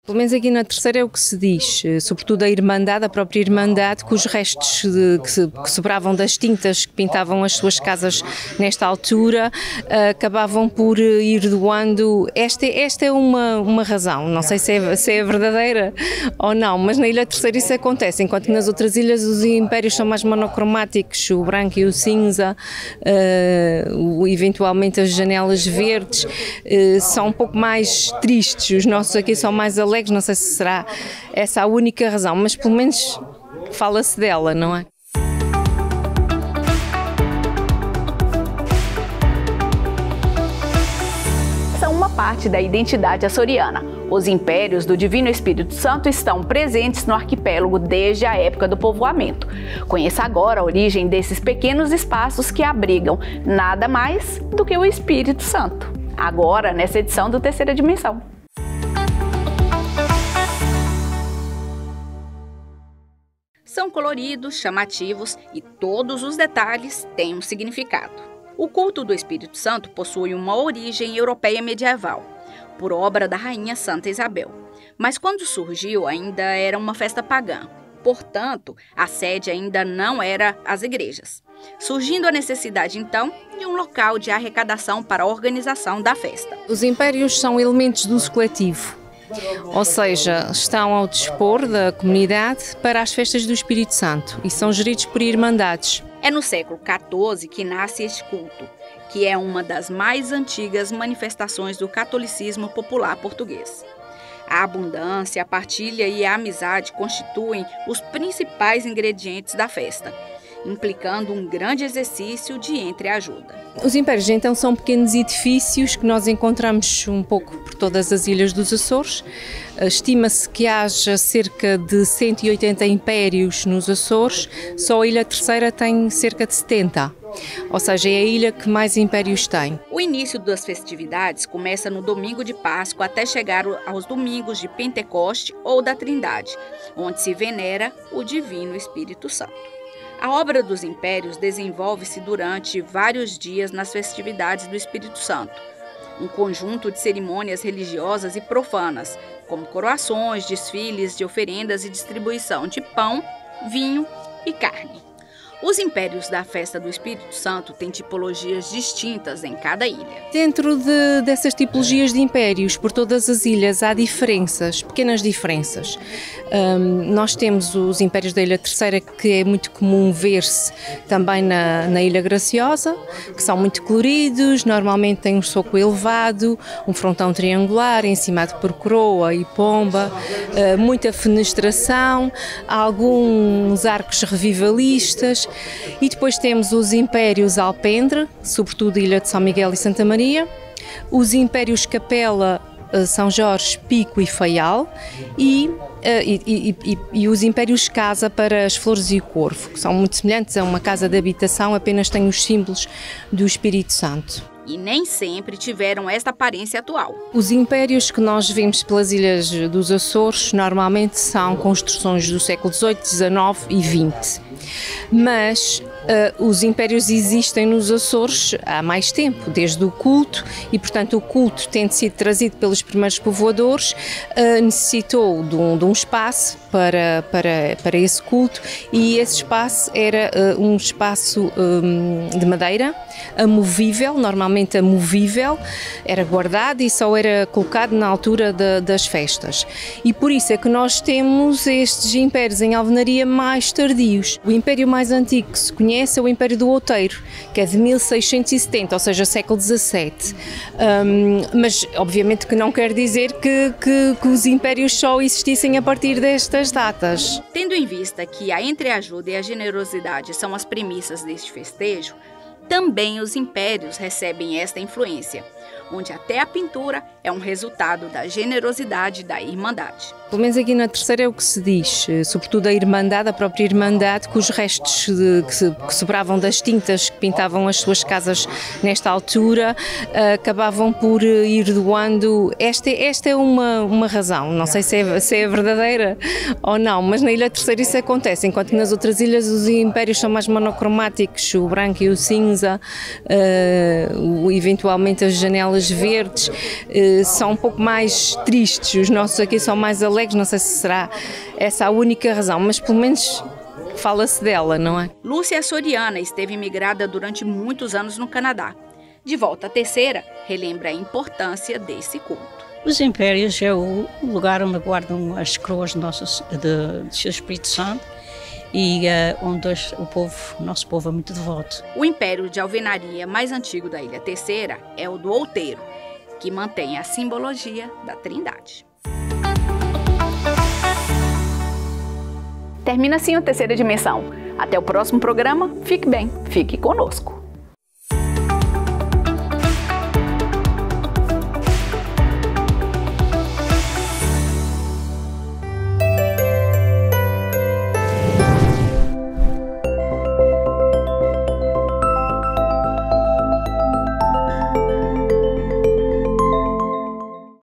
Pelo menos aqui na Terceira é o que se diz, sobretudo a Irmandade, a própria Irmandade, que os restos que sobravam das tintas que pintavam as suas casas nesta altura, acabavam por ir doando. Esta é uma razão, não sei se é verdadeira ou não, mas na Ilha Terceira isso acontece, enquanto que nas outras ilhas os impérios são mais monocromáticos, o branco e o cinza, eventualmente as janelas verdes, são um pouco mais tristes, os nossos aqui são mais alegres. Não sei se será essa a única razão, mas pelo menos fala-se dela, não é? São uma parte da identidade açoriana. Os impérios do Divino Espírito Santo estão presentes no arquipélago desde a época do povoamento. Conheça agora a origem desses pequenos espaços que abrigam nada mais do que o Espírito Santo. Agora, nessa edição do Terceira Dimensão. São coloridos, chamativos e todos os detalhes têm um significado. O culto do Espírito Santo possui uma origem europeia medieval, por obra da rainha Santa Isabel. Mas quando surgiu ainda era uma festa pagã, portanto a sede ainda não era as igrejas. Surgindo a necessidade então de um local de arrecadação para a organização da festa. Os impérios são elementos do uso coletivo. Ou seja, estão ao dispor da comunidade para as festas do Espírito Santo e são geridos por irmandades. É no século XIV que nasce este culto, que é uma das mais antigas manifestações do catolicismo popular português. A abundância, a partilha e a amizade constituem os principais ingredientes da festa, implicando um grande exercício de entreajuda. Os impérios então são pequenos edifícios que nós encontramos um pouco por todas as ilhas dos Açores. Estima-se que haja cerca de 180 impérios nos Açores, só a Ilha Terceira tem cerca de 70. Ou seja, é a ilha que mais impérios tem. O início das festividades começa no domingo de Páscoa até chegar aos domingos de Pentecoste ou da Trindade, onde se venera o Divino Espírito Santo. A obra dos impérios desenvolve-se durante vários dias nas festividades do Espírito Santo, um conjunto de cerimônias religiosas e profanas, como coroações, desfiles de oferendas e distribuição de pão, vinho e carne. Os impérios da festa do Espírito Santo têm tipologias distintas em cada ilha. Dentro dessas tipologias de impérios, por todas as ilhas, há diferenças, pequenas diferenças. Nós temos os impérios da Ilha Terceira, que é muito comum ver-se também na Ilha Graciosa, que são muito coloridos, normalmente têm um soco elevado, um frontão triangular, encimado por coroa e pomba, muita fenestração, alguns arcos revivalistas. E depois temos os impérios Alpendre, sobretudo Ilha de São Miguel e Santa Maria, os impérios Capela, São Jorge, Pico e Faial e os impérios Casa para as Flores e o Corvo, que são muito semelhantes a uma casa de habitação, apenas têm os símbolos do Espírito Santo. E nem sempre tiveram esta aparência atual. Os impérios que nós vemos pelas ilhas dos Açores normalmente são construções do século XVIII, XIX e XX. Mas os impérios existem nos Açores há mais tempo, desde o culto, e portanto o culto, tendo sido trazido pelos primeiros povoadores, necessitou de um espaço para esse culto, e esse espaço era um espaço de madeira, amovível, normalmente amovível, era guardado e só era colocado na altura das festas. E por isso é que nós temos estes impérios em alvenaria mais tardios. O império mais antigo que se conhece é o Império do Outeiro, que é de 1670, ou seja, século XVII. Mas obviamente que não quer dizer que os impérios só existissem a partir destas datas. Tendo em vista que a entreajuda e a generosidade são as premissas deste festejo, também os impérios recebem esta influência, onde até a pintura é um resultado da generosidade da Irmandade. Pelo menos aqui na Terceira é o que se diz, sobretudo a Irmandade, a própria Irmandade, que os restos que sobravam das tintas que pintavam as suas casas nesta altura, acabavam por ir doando. Esta é uma razão, não sei se é verdadeira ou não, mas na Ilha Terceira isso acontece, enquanto que nas outras ilhas os impérios são mais monocromáticos, o branco e o cinza, eventualmente as janelas janelas verdes, são um pouco mais tristes. Os nossos aqui são mais alegres, não sei se será essa a única razão, mas pelo menos fala-se dela, não é? Lúcia Soriana esteve imigrada durante muitos anos no Canadá. De volta à Terceira, relembra a importância desse culto. Os impérios é o lugar onde guardam as coroas de seu Espírito Santo e onde o nosso povo é muito devoto. O império de alvenaria mais antigo da Ilha Terceira é o do Outeiro, que mantém a simbologia da Trindade. Termina assim a Terceira Dimensão. Até o próximo programa. Fique bem, fique conosco.